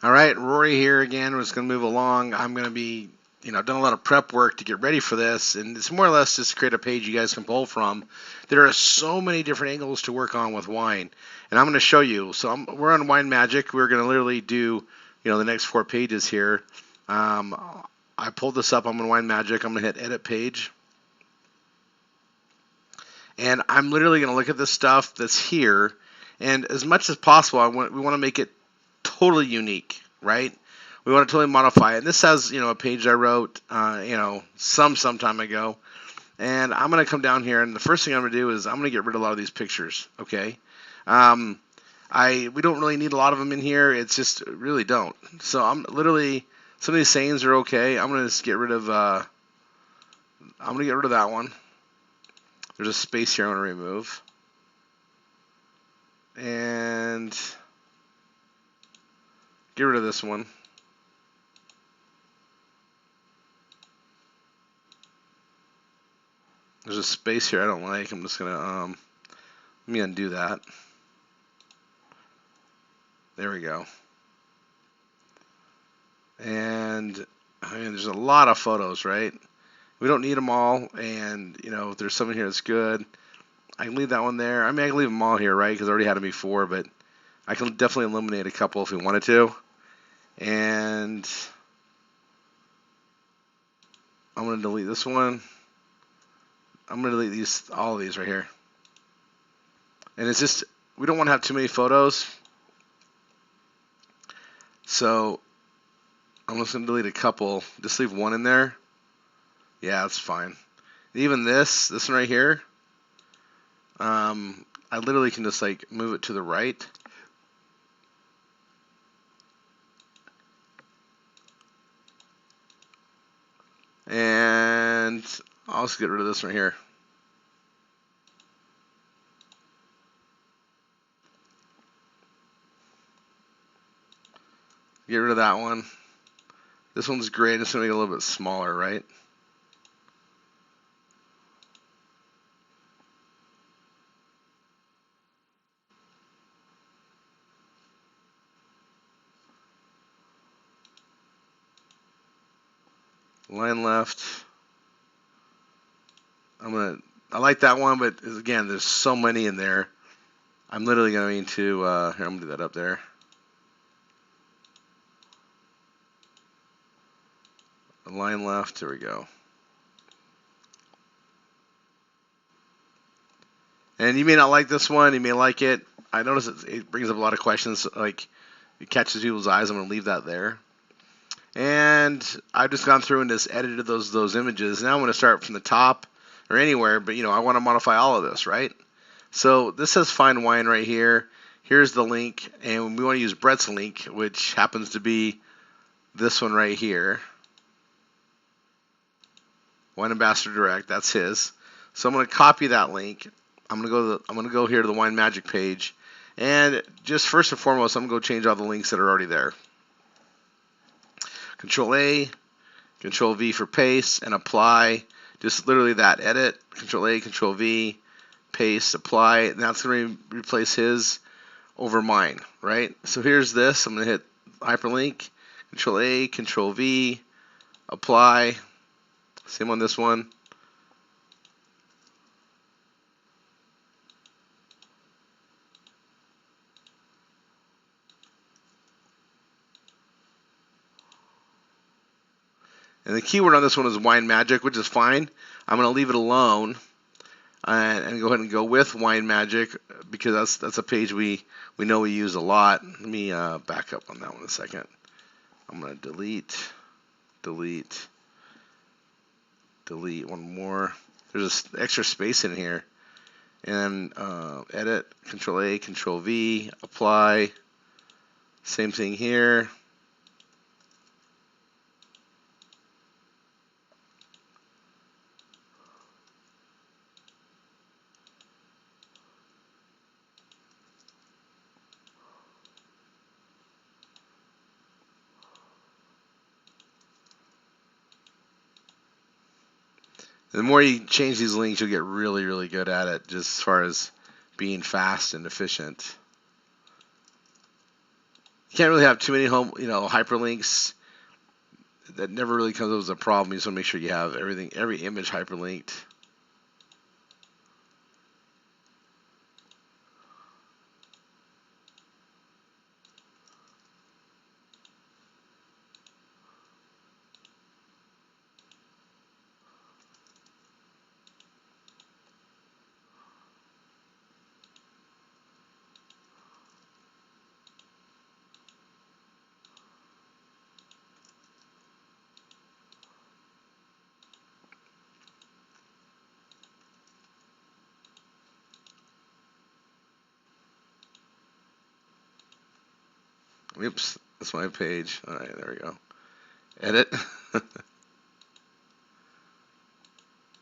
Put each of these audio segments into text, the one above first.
All right, Rory here again. We're just going to move along. I'm going to be, done a lot of prep work to get ready for this, and it's more or less just to create a page you guys can pull from. There are so many different angles to work on with wine, and I'm going to show you. So we're on Wine Magic. We're going to literally do, the next 4 pages here. I pulled this up. I'm on Wine Magic. I'm going to hit Edit Page, and I'm literally going to look at the stuff that's here, and as much as possible, we want to make it totally unique, right? We want to totally modify it. And this has, a page I wrote, some time ago. And I'm going to come down here, and the first thing I'm going to do is I'm going to get rid of a lot of these pictures, okay? We don't really need a lot of them in here. It's just really don't. So I'm literally, some of these sayings are okay. I'm going to just get rid of, I'm going to get rid of that one. There's a space here I want to remove. And get rid of this one. There's a space here I don't like. I'm just gonna let me undo that. There we go. And there's a lot of photos, right? We don't need them all, and if there's something here that's good, I can leave that one there. I mean, I can leave them all here, right? Because I already had them before, but I can definitely eliminate a couple if we wanted to. And I'm gonna delete this one. I'm gonna delete all of these right here. And it's just, we don't want to have too many photos, so I'm just gonna delete a couple. Just leave one in there. Yeah, that's fine. Even this one right here, I literally can just like move it to the right. And I'll just get rid of this one here. Get rid of that one. This one's great. It's gonna make it a little bit smaller, right? Line left. I like that one, but again, there's so many in there. I'm literally going to, here, I'm gonna do that up there. Line left, there we go. And you may not like this one, you may like it. I notice it brings up a lot of questions, like it catches people's eyes. I'm gonna leave that there. And I've just gone through and just edited those images. Now I'm gonna start from the top or anywhere, but I want to modify all of this, right? So this says Find Wine right here. Here's the link, and we want to use Brett's link, which happens to be this one right here. Wine Ambassador Direct, that's his. So I'm going to copy that link. I'm going to go here to the Wine Magic page, and just first and foremost, I'm going to go change all the links that are already there. Control A, Control V for paste, and apply. Just literally that. Edit, Control A, Control V, paste, apply, and that's going to replace his over mine, right? So here's this. I'm going to hit hyperlink, Control A, Control V, apply. Same on this one. And the keyword on this one is Wine Magic, which is fine. I'm going to leave it alone and go ahead and go with Wine Magic because that's a page we know we use a lot. Let me back up on that one a second. I'm going to delete one more. There's an extra space in here. And edit, Control A, Control V, apply. Same thing here. The more you change these links, you'll get really, really good at it, just as far as being fast and efficient. You can't really have too many hyperlinks. That never really comes up as a problem. You just want to make sure you have every image hyperlinked. Oops, that's my page. All right, there we go. Edit. And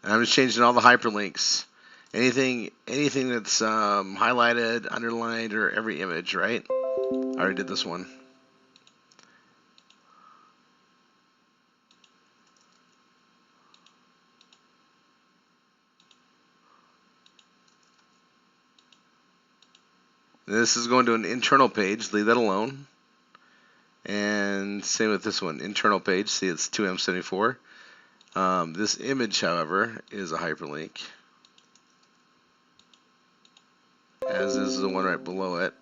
I'm just changing all the hyperlinks. Anything that's highlighted, underlined, or every image, right? I already did this one. This is going to an internal page. Leave that alone. And same with this one, internal page. See, it's 2M74. This image, however, is a hyperlink, as is the one right below it.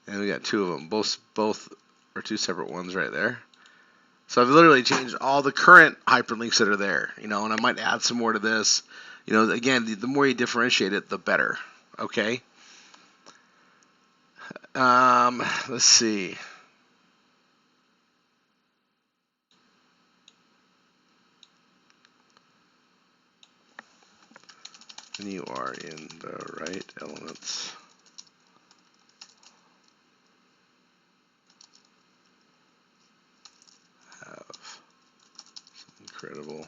And we got two of them. Both are two separate ones right there. So I've literally changed all the current hyperlinks that are there, and I might add some more to this. Again, the more you differentiate it, the better. Okay. Let's see. When you are in the right elements. Have some incredible.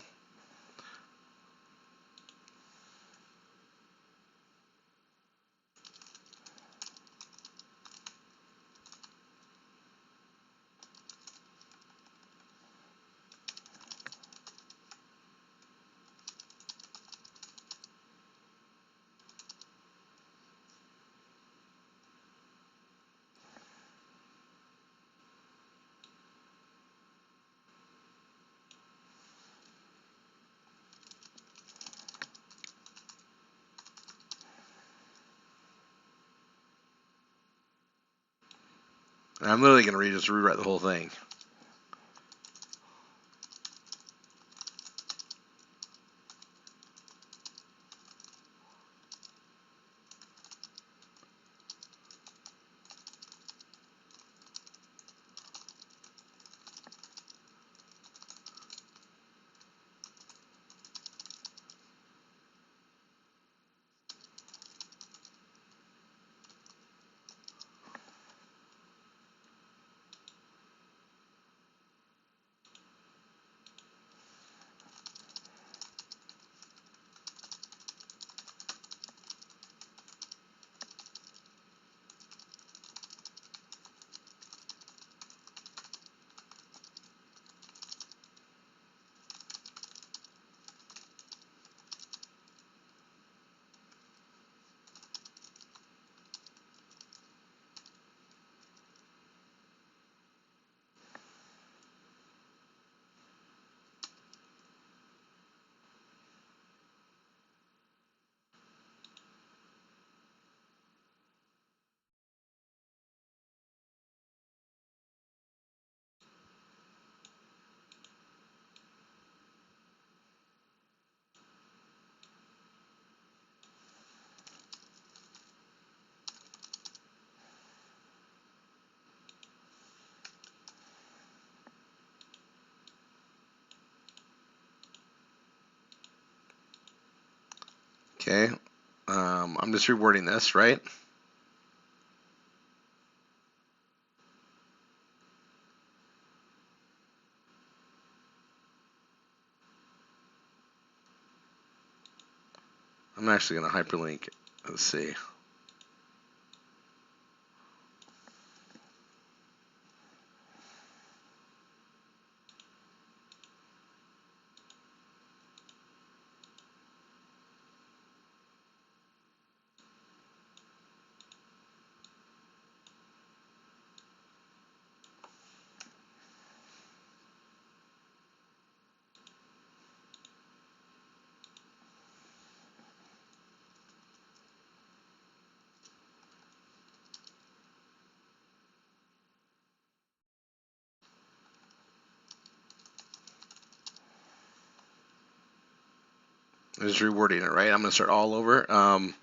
I'm literally going to just rewrite the whole thing. Okay. I'm just rewording this, right? I'm actually going to hyperlink. Let's see. just rewording it, right? I'm going to start all over. Um,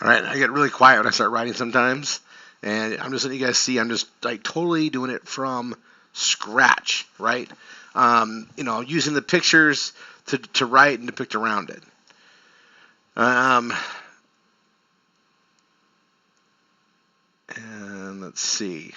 all right, I get really quiet when I start writing sometimes, and I'm just letting you guys see I'm just like totally doing it from scratch, right? Using the pictures to write and depict around it. Um, Let's see.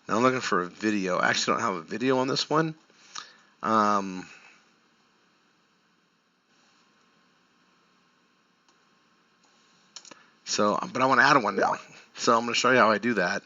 Now I'm looking for a video. I actually don't have a video on this one. But I want to add one now. So I'm going to show you how I do that.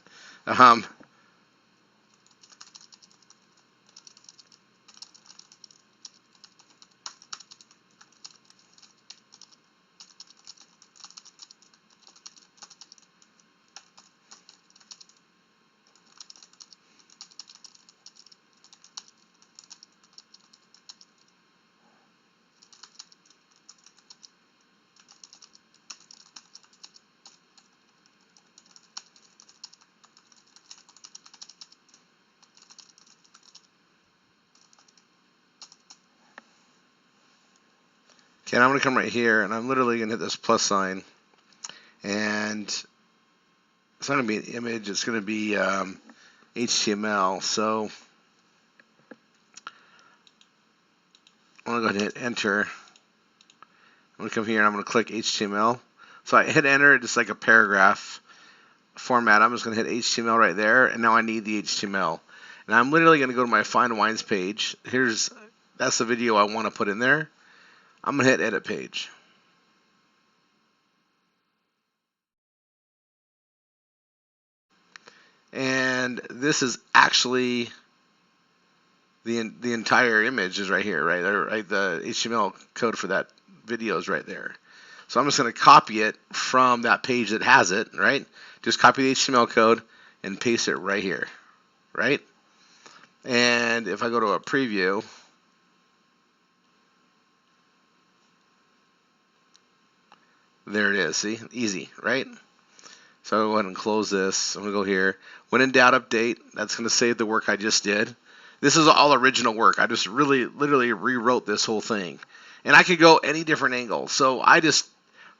Okay, I'm going to come right here, and I'm literally going to hit this plus sign. And it's not going to be an image. It's going to be HTML. So I'm going to go ahead and hit enter. I'm going to come here, and I'm going to click HTML. So I hit enter, just like a paragraph format. I'm just going to hit HTML right there, and now I need the HTML. And I'm literally going to go to my Find Wines page. That's the video I want to put in there. I'm going to hit edit page. And this is actually the entire image is right here, right? Right, the HTML code for that video is right there. So I'm just going to copy it from that page that has it, right? Just copy the HTML code and paste it right here, right? And if I go to a preview, there it is. See, easy, right? So I'll go ahead and close this. I'm going to go here. When in doubt, update. That's going to save the work I just did. This is all original work. I just literally rewrote this whole thing. And I could go any different angle. So I just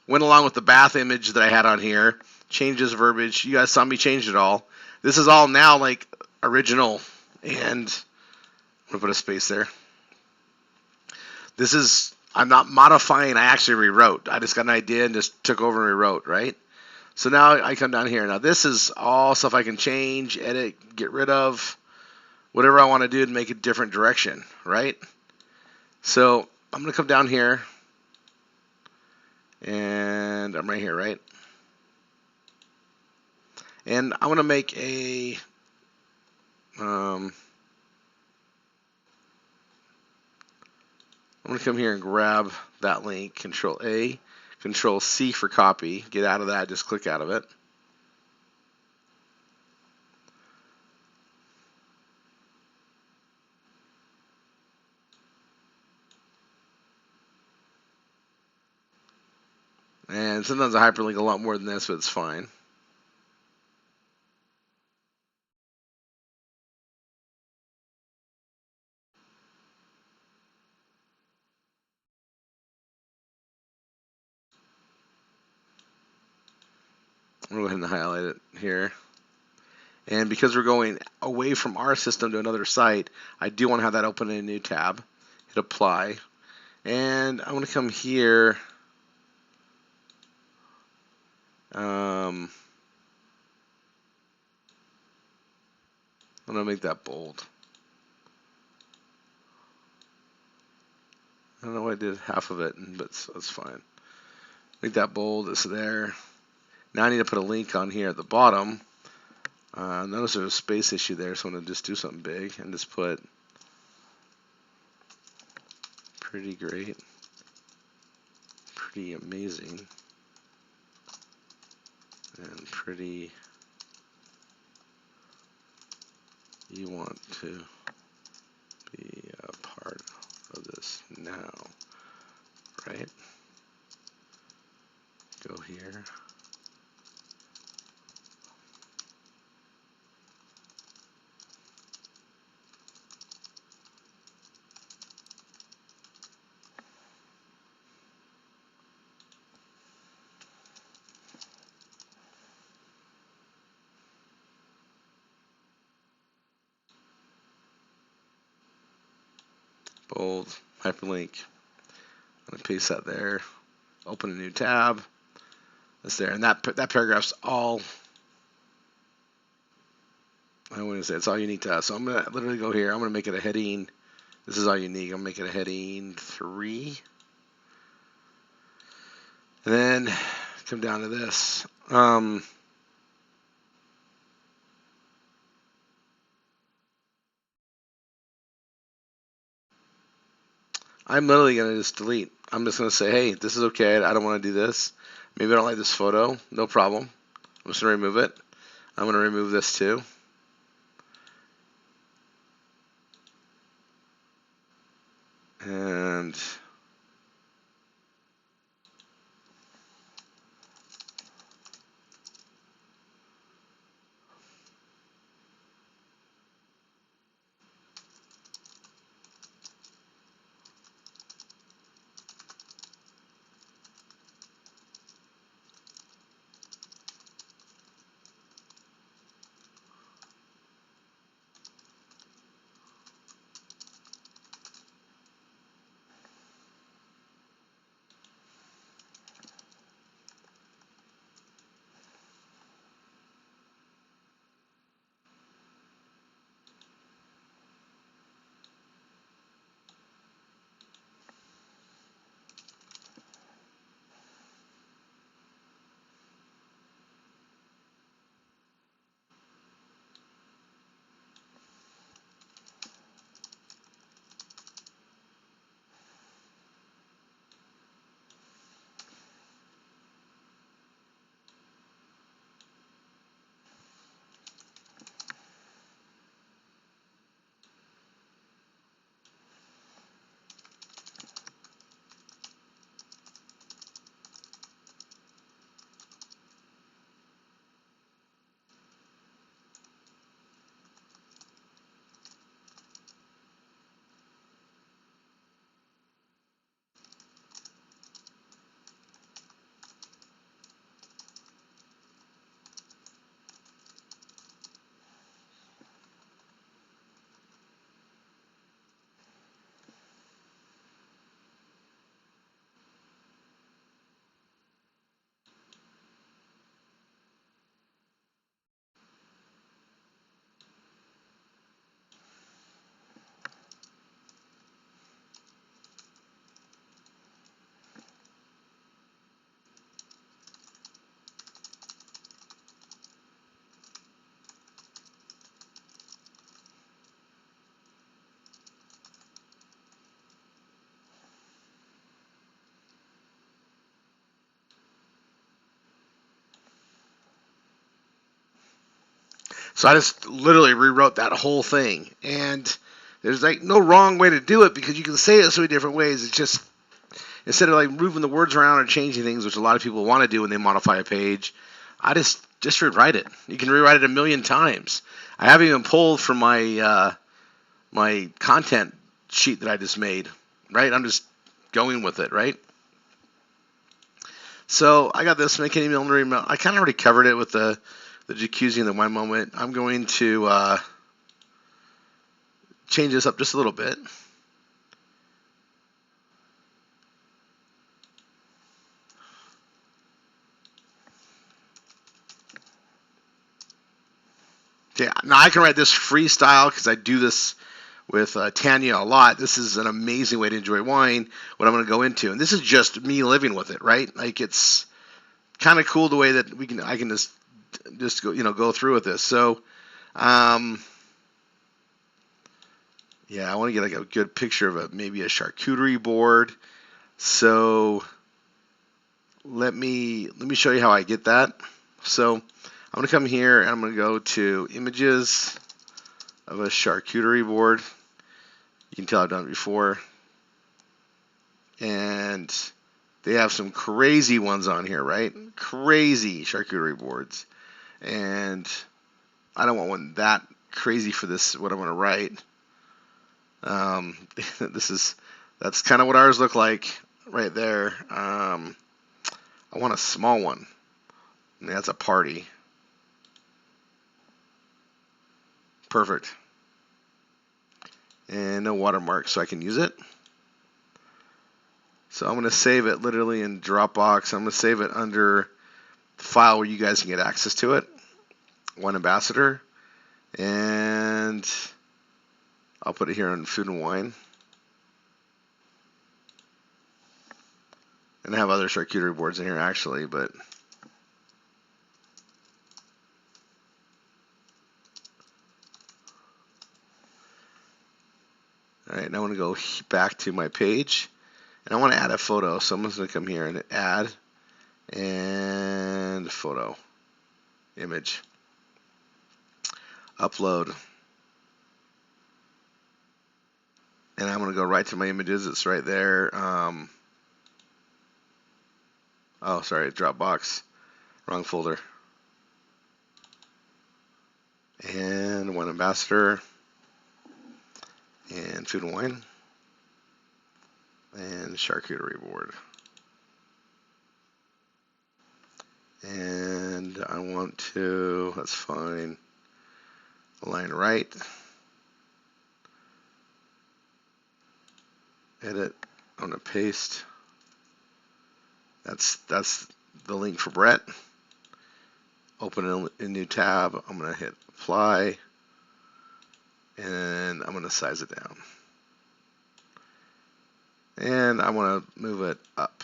went along with the bath image that I had on here. Changed this verbiage. You guys saw me change it all. This is all now like original. And I'm going to put a space there. I'm not modifying. I actually rewrote. I just got an idea and just took over and rewrote, right? So now I come down here. Now this is all stuff I can change, edit, get rid of, whatever I want to do to make a different direction, right? So I'm going to come down here, and I'm right here, right? And I'm going to make I'm going to come here and grab that link, Control A, Control C for copy. Get out of that, just click out of it. And sometimes I hyperlink a lot more than this, but it's fine. I'm going to go ahead and highlight it here. And because we're going away from our system to another site, I do want to have that open in a new tab. Hit apply. And I'm going to come here. I'm going to make that bold. I don't know why I did half of it, but that's fine. Make that bold. It's there. Now I need to put a link on here at the bottom. Notice there's a space issue there, so I'm going to just do something big and just put pretty great, pretty amazing, and pretty you want to be a part of this now, right? Go here. Bold, hyperlink. I'm going to paste that there. Open a new tab. That's there. And that paragraph's all, I want to say it's all unique to us. So I'm going to literally go here. I'm going to make it a heading. This is all unique. I'm going to make it a heading 3. And then come down to this. I'm literally going to just delete. I'm just going to say, hey, this is okay. I don't want to do this. Maybe I don't like this photo. No problem. I'm just going to remove it. I'm going to remove this too. And so I just literally rewrote that whole thing. And there's like no wrong way to do it because you can say it so many different ways. instead of like moving the words around or changing things, which a lot of people want to do when they modify a page, I just rewrite it. You can rewrite it a million times. I haven't even pulled from my my content sheet that I just made, right? I'm just going with it, right? So I got this McKinney Millinery. I kind of already covered it with the jacuzzi and the wine moment. I'm going to change this up just a little bit. Okay, now I can write this freestyle because I do this with Tanya a lot. This is an amazing way to enjoy wine. What I'm going to go into, and this is just me living with it, right? Like it's kind of cool the way that I can just go through with this. So, yeah, I want to get like a good picture of maybe a charcuterie board. So let me show you how I get that. So I'm going to come here and I'm going to go to images of a charcuterie board. You can tell I've done it before. And they have some crazy ones on here, right? Crazy charcuterie boards. And I don't want one that crazy for this, what I'm going to write. That's kind of what ours look like right there. I want a small one. And that's a party. Perfect. And no watermark, so I can use it. So I'm going to save it literally in Dropbox. I'm going to save it under the file where you guys can get access to it. Wine Ambassador. And I'll put it here on Food and Wine. And I have other charcuterie boards in here actually, but all right, now I want to go back to my page, and I want to add a photo. So I'm just going to come here and add, and photo, image, upload, and I'm going to go right to my images. It's right there. Oh, sorry, Dropbox, wrong folder. And Wine Ambassador, and Food and Wine, and charcuterie board. And I want to, that's fine, align right, edit, I'm going to paste. That's the link for Brett. Open a new tab. I'm going to hit apply, and I'm going to size it down. And I want to move it up.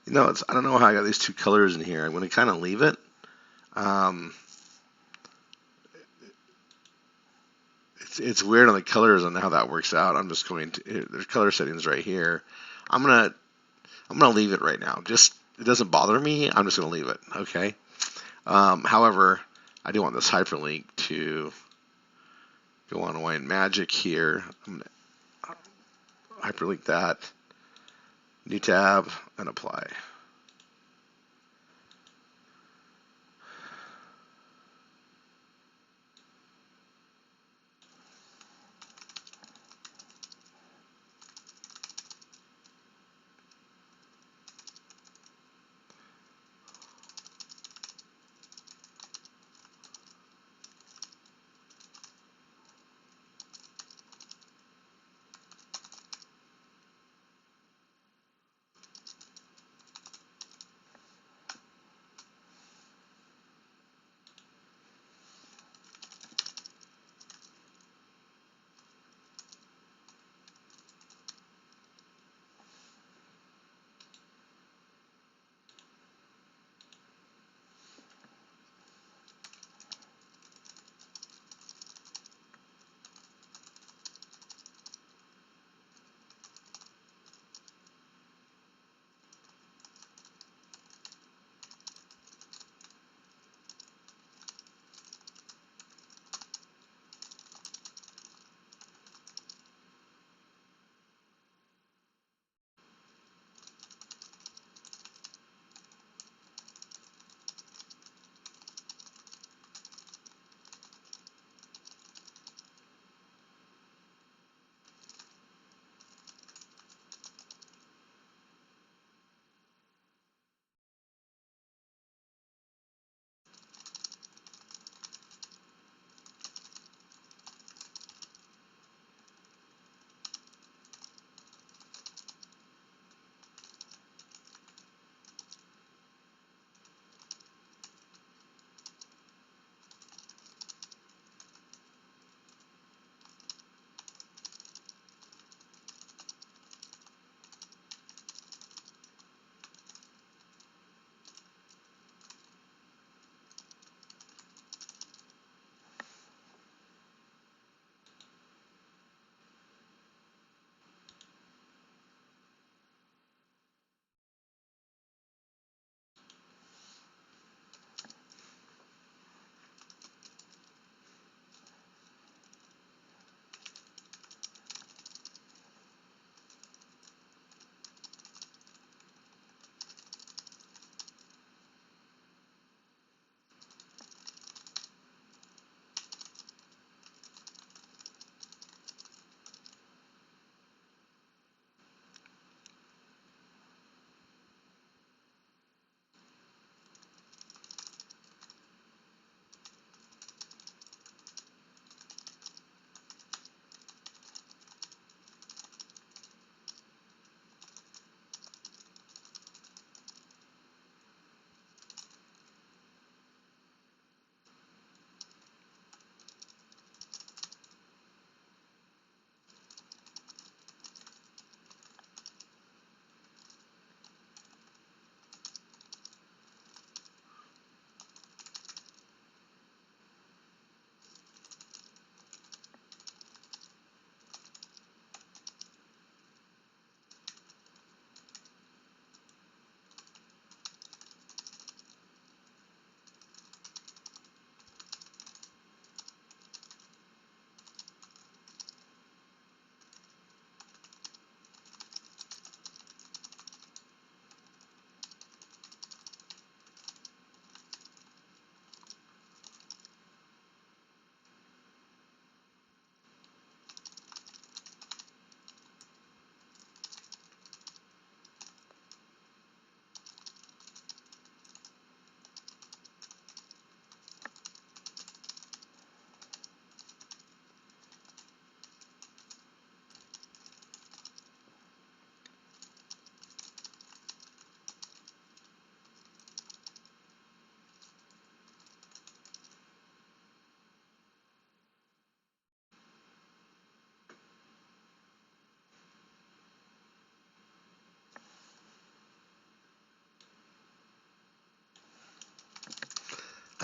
And I don't know how I got these two colors in here. I'm going to kind of leave it. It's weird on the colors on how that works out. I'm just going to, there's color settings right here. I'm gonna leave it right now. Just, it doesn't bother me. I'm just gonna leave it. Okay. However, I do want this hyperlink to go on Wine Magic here. I'm gonna hyperlink that. New tab and apply.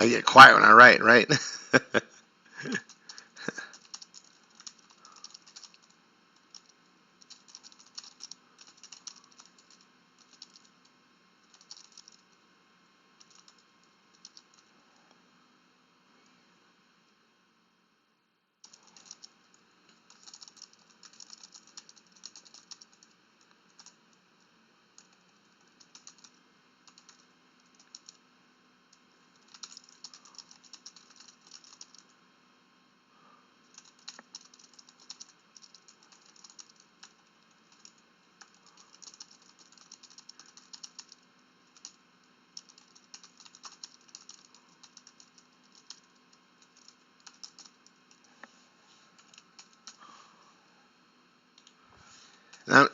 I get quiet when I write, right?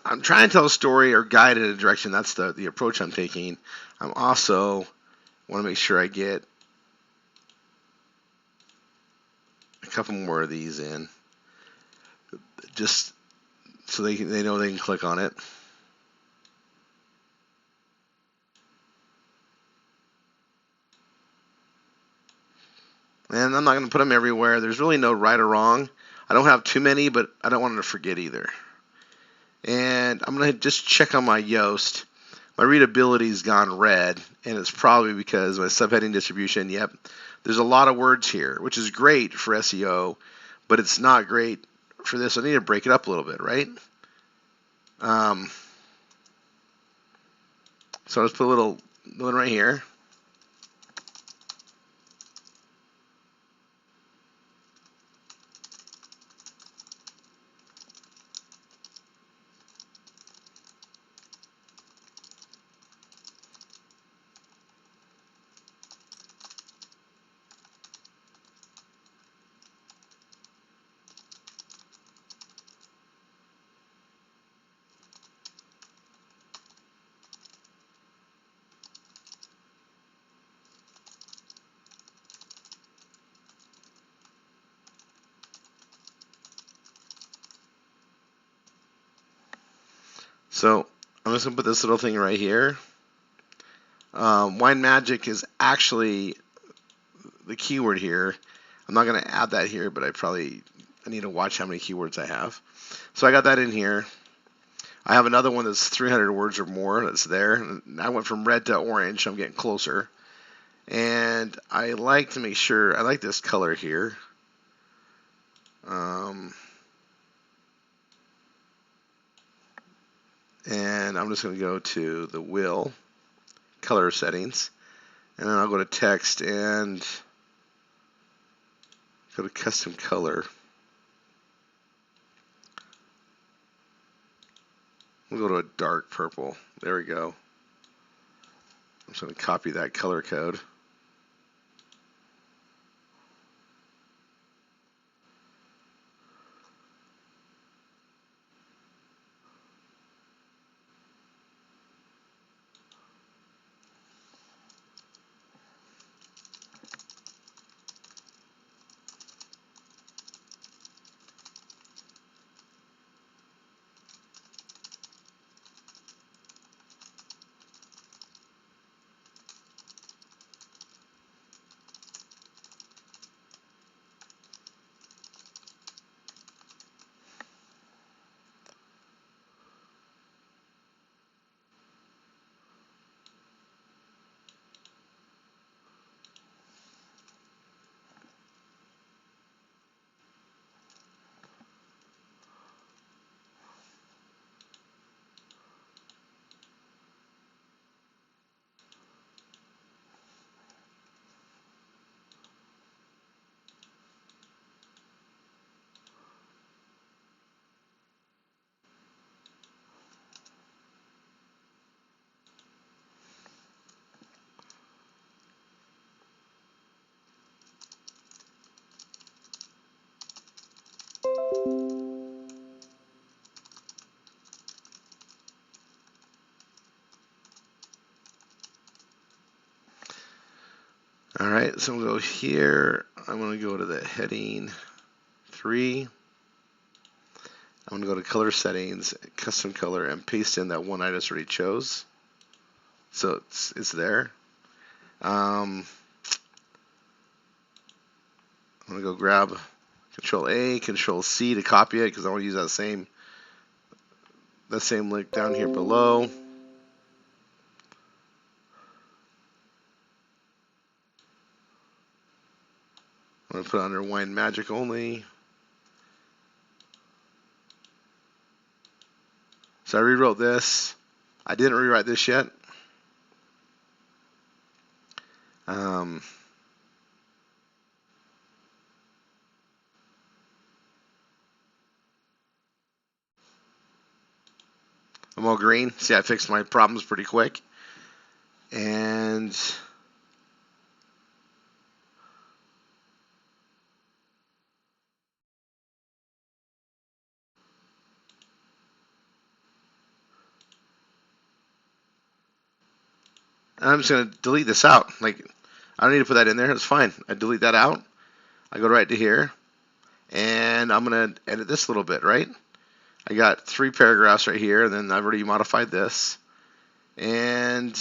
I'm trying to tell a story or guide in a direction. That's the approach I'm taking. I'm also want to make sure I get a couple more of these in, just so they know they can click on it. And I'm not going to put them everywhere. There's really no right or wrong. I don't have too many, but I don't want them to forget either. And I'm going to just check on my Yoast. My readability's gone red, and it's probably because my subheading distribution, yep, there's a lot of words here, which is great for SEO, but it's not great for this. I need to break it up a little bit, right? So let's put a little one right here. So I'm just going to put this little thing right here. Wine Magic is actually the keyword here. I'm not going to add that here, but I need to watch how many keywords I have. So I got that in here. I have another one that's 300 words or more that's there. I went from red to orange, so I'm getting closer. And I like to make sure, I like this color here. And I'm just going to go to the wheel, color settings, and then I'll go to text and go to custom color. We'll go to a dark purple. There we go. I'm just going to copy that color code. All right, so we'll go here. I'm going to go to the heading 3. I'm going to go to color settings, custom color, and paste in that one I just already chose. So it's there. I'm gonna go grab Control A, Control C to copy it because I want to use that same link down here below. I'm gonna put it under Wine Magic only. So I rewrote this. I didn't rewrite this yet. I'm all green. See, I fixed my problems pretty quick. And I'm just going to delete this out. Like, I don't need to put that in there. It's fine. I delete that out. I go right to here. And I'm going to edit this a little bit, right? I got 3 paragraphs right here. And then I've already modified this. And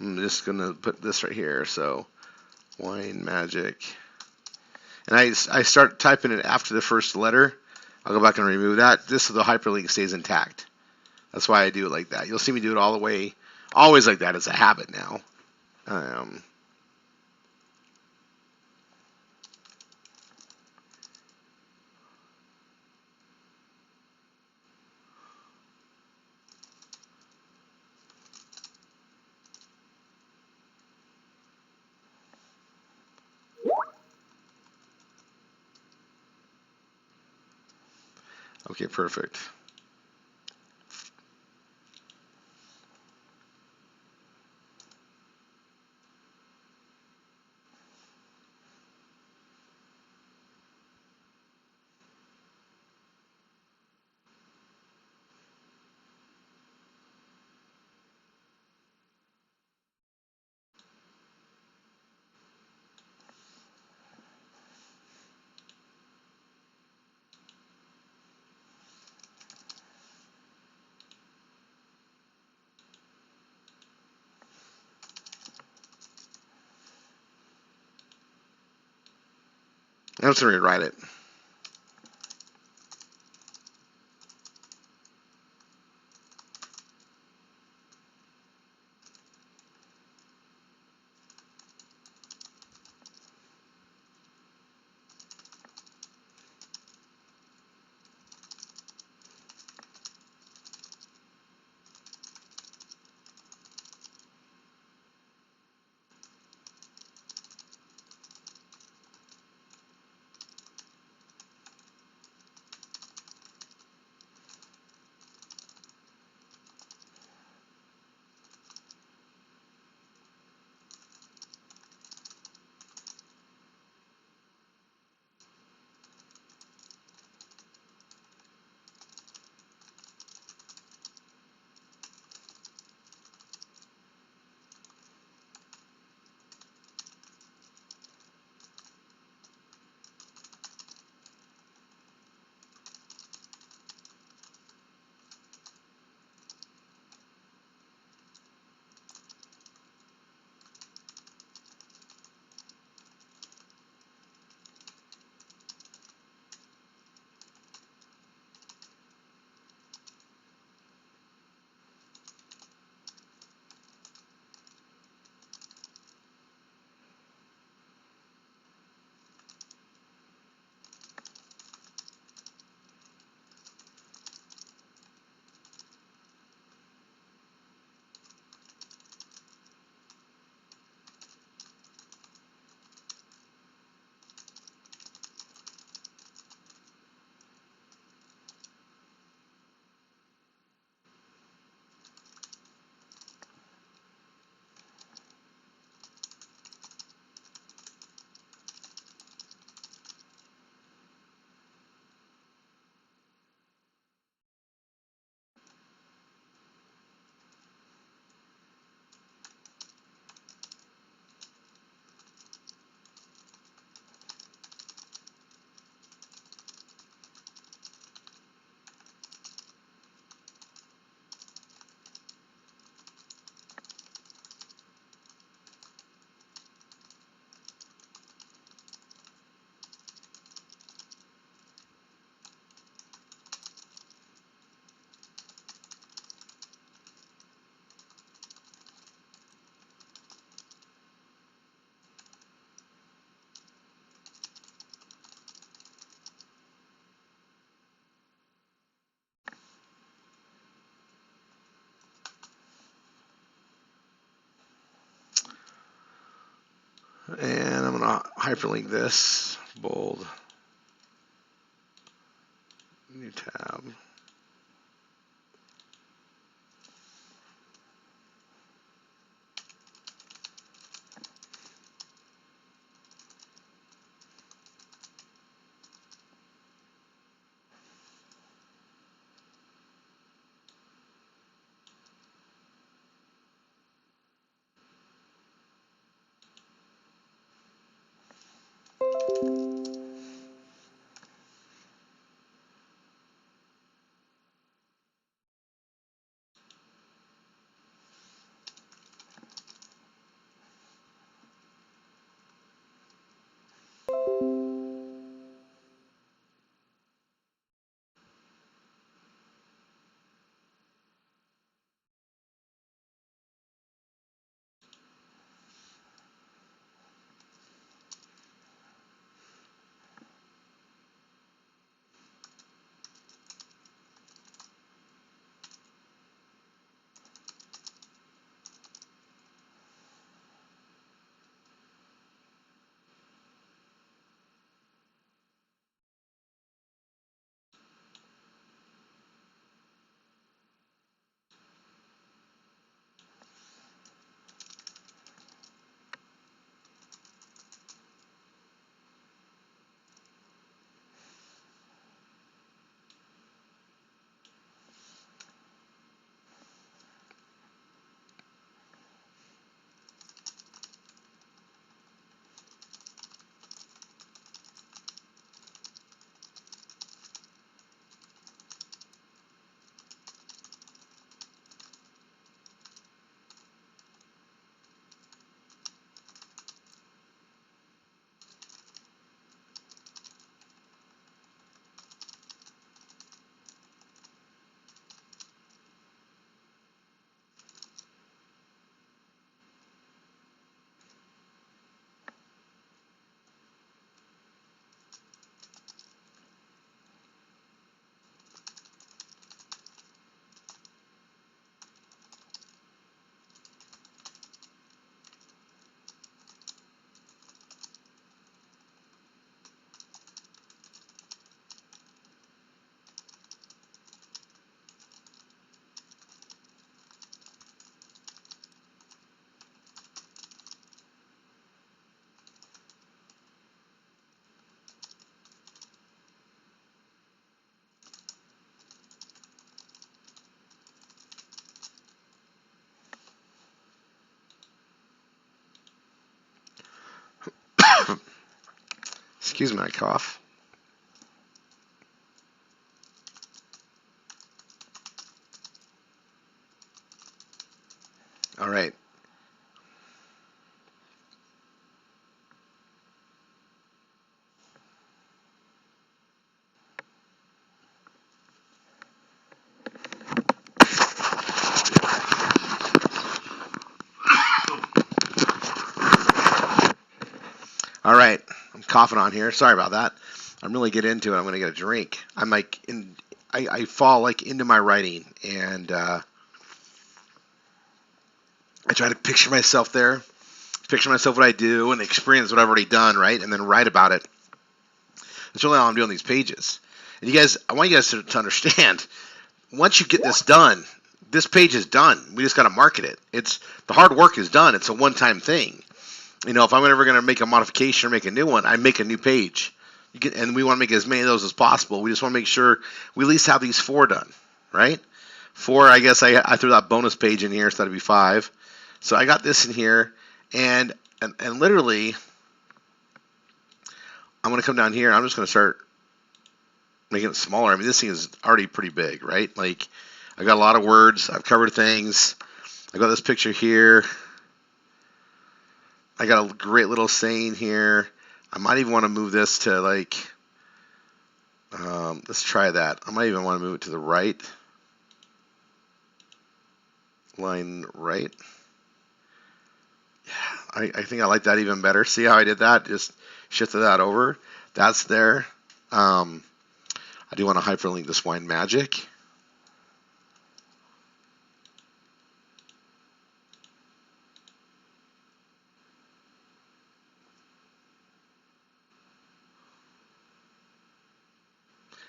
I'm just going to put this right here. So, Wine Magic. And I start typing it after the first letter. I'll go back and remove that. This so the hyperlink stays intact. That's why I do it like that. You'll see me do it all the way, always like that. It's a habit now. Okay, perfect. I'm just going to rewrite it. And I'm going to hyperlink this, bold, new tab. Excuse my cough. All right. All right. I'm coughing on here. Sorry about that. I'm really get into it. I'm going to get a drink. I'm like I fall like into my writing, and I try to picture myself there, picture myself what I do, and experience what I've already done, right, and then write about it. That's really all I'm doing these pages. And you guys, I want you guys to understand. Once you get this done, this page is done. We just got to market it. It's the hard work is done. It's a one-time thing. If I'm ever going to make a modification or make a new one, I make a new page. And we want to make as many of those as possible. We just want to make sure we at least have these 4 done, right? 4, I guess I threw that bonus page in here, so that'd be 5. So I got this in here, and literally, I'm going to come down here. I'm just going to start making it smaller. I mean, this thing is already pretty big, right? Like, I got a lot of words. I've covered things. I got this picture here. I got a great little saying here. I might even want to move this to like, let's try that. I might even want to move it to the right. Line right. Yeah, I think I like that even better. See how I did that? Just shifted that over. That's there. I do want to hyperlink this Wine Magic.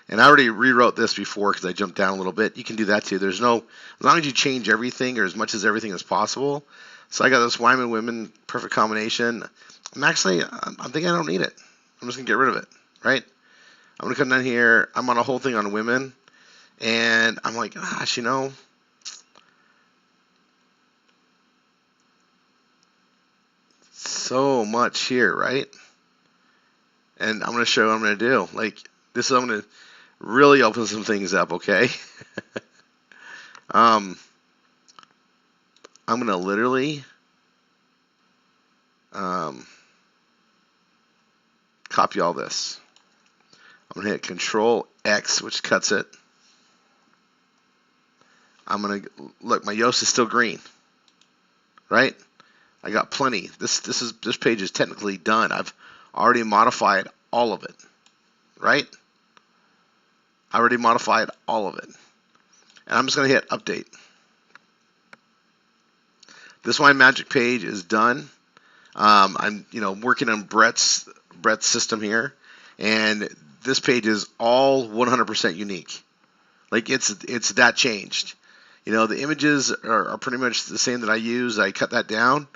And I already rewrote this before because I jumped down a little bit. You can do that too. There's no, as long as you change everything or as much as everything as possible. So I got this Wyman women perfect combination. I'm thinking I don't need it. I'm just gonna get rid of it, right? I'm gonna come down here. I'm on a whole thing on women, and I'm like, gosh, so much here, right? And I'm gonna show what I'm gonna do. Like this, I'm gonna really open some things up, okay? I'm gonna literally copy all this. I'm gonna hit Control X, which cuts it. I'm gonna look. My Yoast is still green, right? I got plenty. This page is technically done. I've already modified all of it, right? I already modified all of it, and I'm just gonna hit Update. This Wine Magic page is done. I'm working on Brett's system here, and this page is all 100% unique. Like it's that changed. The images are pretty much the same that I use. I cut that down.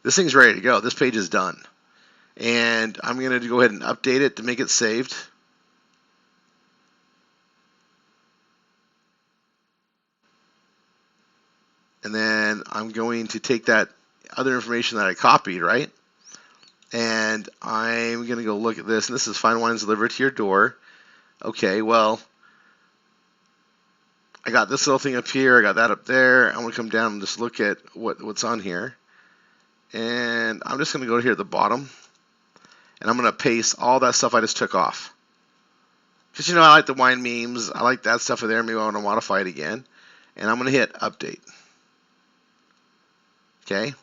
This thing's ready to go. This page is done. And I'm going to go ahead and update it to make it saved. And then I'm going to take that other information that I copied, right? And I'm going to go look at this. And this is fine wines delivered to your door. Okay, well, I got this little thing up here. I got that up there. I'm going to come down and just look at what's on here. And I'm just going to go here at the bottom. And I'm going to paste all that stuff I just took off. Because, I like the wine memes. I like that stuff in there. Maybe I want to modify it again. And I'm going to hit Update. Okay.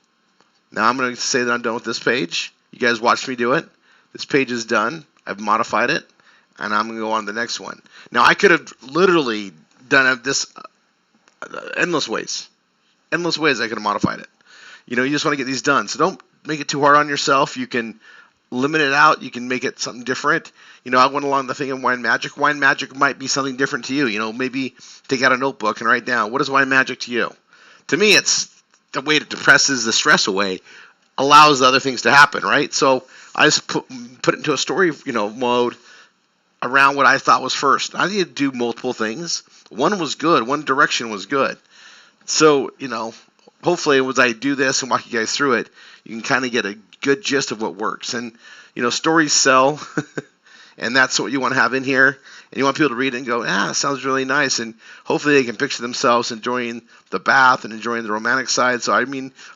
Now I'm going to say that I'm done with this page. You guys watched me do it. This page is done. I've modified it. And I'm going to go on to the next one. Now, I could have literally done this endless ways. Endless ways I could have modified it. You just want to get these done. So don't make it too hard on yourself. You can limit it out. You can make it something different. I went along the thing of Wine Magic. Wine Magic might be something different to you. Maybe take out a notebook and write down, what is Wine Magic to you? To me, it's the way it depresses the stress away, allows the other things to happen, right? So I just put it into a story, mode around what I thought was first. I need to do multiple things. One was good. One direction was good. So, hopefully as I do this and walk you guys through it, you can kind of get a good gist of what works. And, stories sell, and that's what you want to have in here. And you want people to read it and go, it sounds really nice. And hopefully they can picture themselves enjoying the bath and enjoying the romantic side. So, I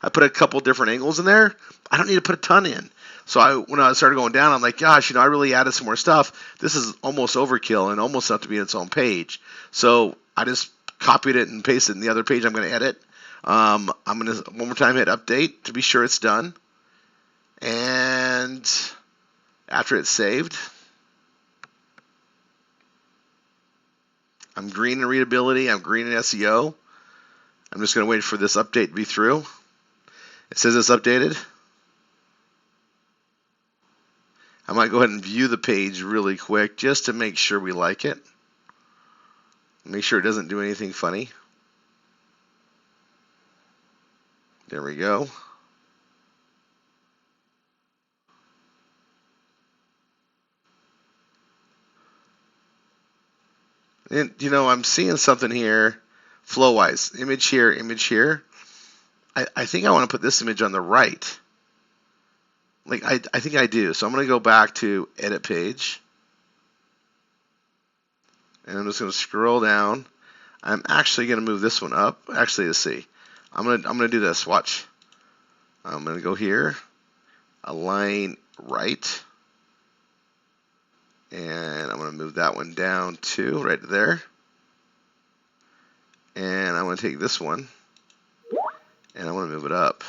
put a couple different angles in there. I don't need to put a ton in. So when I started going down, I'm like, gosh, I really added some more stuff. This is almost overkill and almost enough to be in its own page. So I just copied it and pasted it in the other page I'm going to edit. I'm going to one more time hit Update to be sure it's done. And after it's saved, I'm green in readability. I'm green in SEO. I'm just going to wait for this update to be through. It says it's updated. I might go ahead and view the page really quick just to make sure we like it. Make sure it doesn't do anything funny. There we go. And, I'm seeing something here, flow-wise. Image here, image here. I think I want to put this image on the right. Like, I think I do. So I'm going to go back to Edit Page. And I'm just going to scroll down. I'm actually going to move this one up. Actually, let's see. I'm going to do this. Watch. I'm going to go here. Align right. And I'm going to move that one down too, right there. And I'm going to take this one. And I'm going to move it up.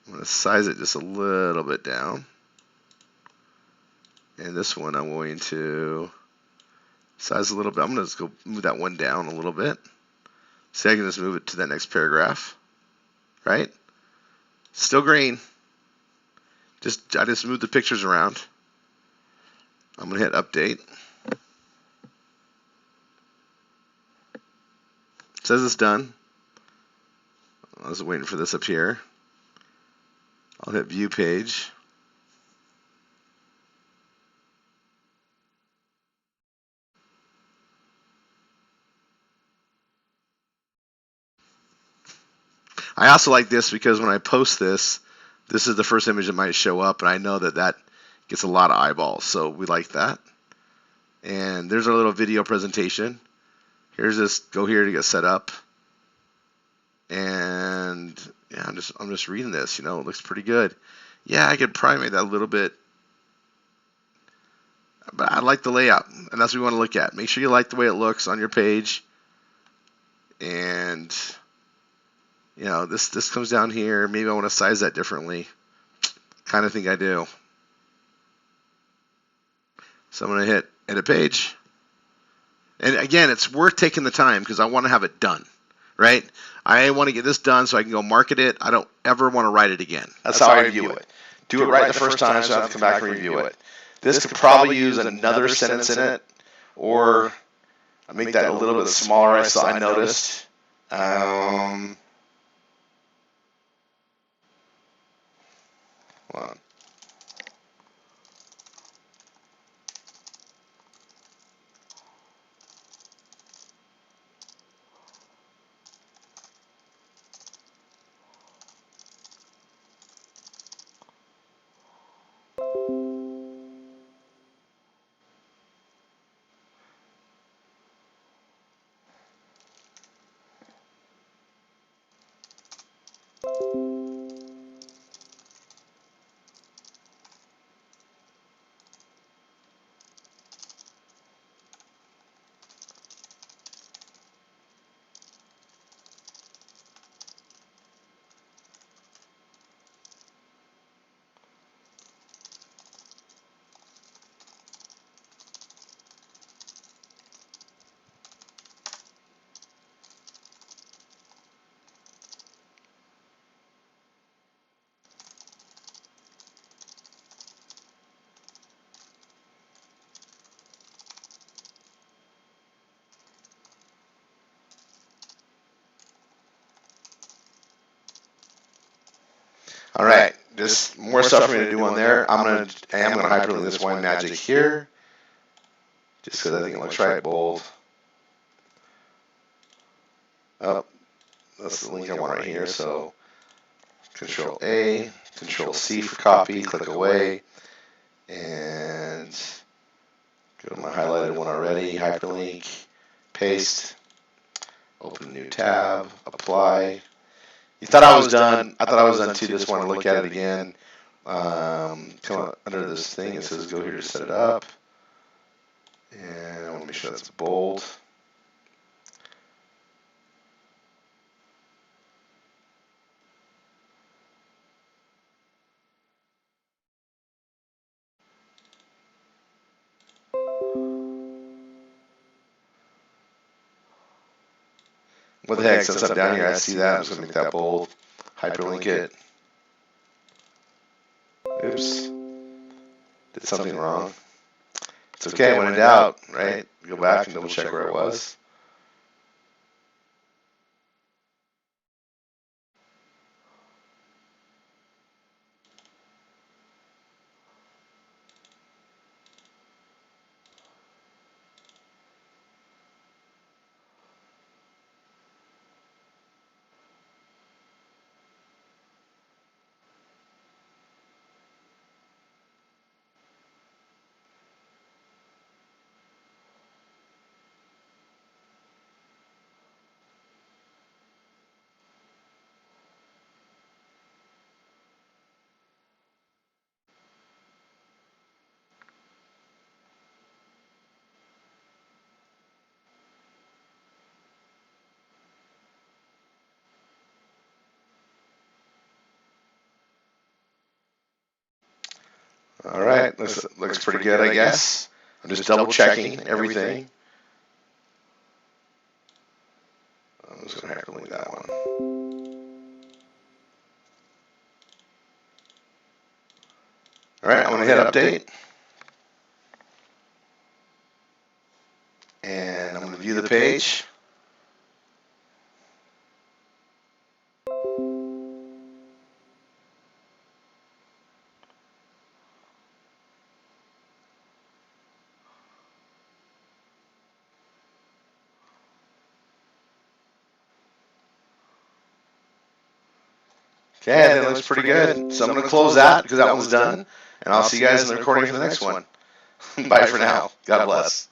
I'm going to size it just a little bit down. And this one I'm going to size a little bit. I'm going to just go move that one down a little bit. See, I can just move it to that next paragraph. Right? Still green. I just moved the pictures around. I'm going to hit update. It says it's done. I was waiting for this up here. I'll hit view page. I also like this because when I post this, this is the first image that might show up, and I know that gets a lot of eyeballs, so we like that. And there's our little video presentation. Here's this, go here to get set up. And yeah, I'm just reading this, it looks pretty good. Yeah, I could probably make that a little bit, but I like the layout, and that's what we want to look at. Make sure you like the way it looks on your page. And this comes down here. Maybe I want to size that differently. Kind of think I do. So I'm going to hit edit page. And again, it's worth taking the time because I want to have it done, right? I want to get this done so I can go market it. I don't ever want to write it again. That's how I review it. Do it right the first time so I have to come back and review it. This could probably use another sentence in it, or make that a little bit smaller. I noticed. Hold on. All right, just more stuff for me to do on there. I am gonna hyperlink this wine magic here, just because I think it looks right. Bold. Oh, that's the link I want right here. So Control A, Control C for copy. Click away, and go to my highlighted one already. Hyperlink, paste. Open a new tab. Apply. You thought I was done. I thought I was done too. Just want to look at it again. Come under this thing. It says go here to set it up. And I want to make sure that's bold. What the heck? Since I'm down here, I see that. I'm just going to make that bold. Hyperlink it. Oops. Did something wrong. It's okay. When in doubt, right? Go back and double check where it was. All right, looks pretty good, I guess. I'm just double checking everything. I'm just going to hyperlink that one. All right, I'm going to hit update. And I'm going to view the page. Okay, that looks pretty good. So I'm going to close that because that one's done. And I'll see you guys in the recording for the next one. Bye for now. God bless.